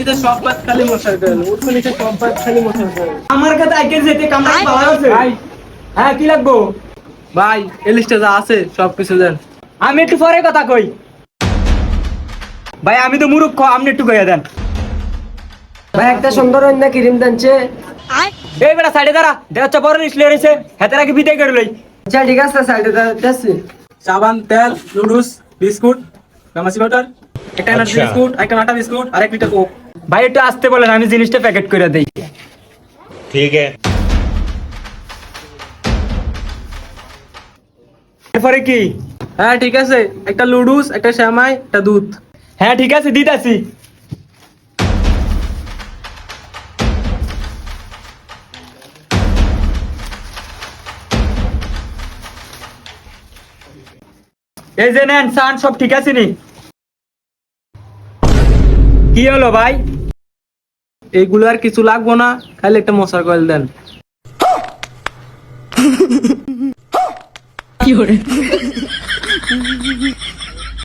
নিচে সব পাত খালি মশার কয়েল, উপর নিচে সব পাত খালি মশার কয়েল। আমার কাছে আইকে যেতে কামড়া পাওয়া আছে ভাই হ্যাঁ কি লাগবো ভাই এই লিস্টে যা আছে সব কিছু দেন। আমি একটু পরে কথা কই ভাই আমি তো মূর্খ আপনি একটু কইয়া দেন ভাই একটা সুন্দর অন্য ক্রিম দানছে। এই বেটা সাইডে দাঁড়া দেখা হচ্ছে বড় নিচলে রয়েছে হাতে রাখি বিদায় করে লই আচ্ছা ঠিক আছে সাইডে যাচ্ছি। সাবান, তেল, নুডলস, বিস্কুট, গামাসি বাটার, একটা এনার্জি বিস্কুট, একটা আটা বিস্কুট আর 1 লিটার কোক। ভাই একটু আসতে বলেন আমি জিনিসটা প্যাকেট করে দেই ठीक है। এরপরে কি হ্যাঁ ঠিক আছে, একটা লুডুস, একটা শ্যামাই, একটা দুধ। হ্যাঁ ঠিক আছে দিতাছি এই যে নেন সান সব ঠিক আছে নি কি হলো ভাই এইগুলো আর কিছু লাগবো না, খালি একটা মশার কয়েল দেন।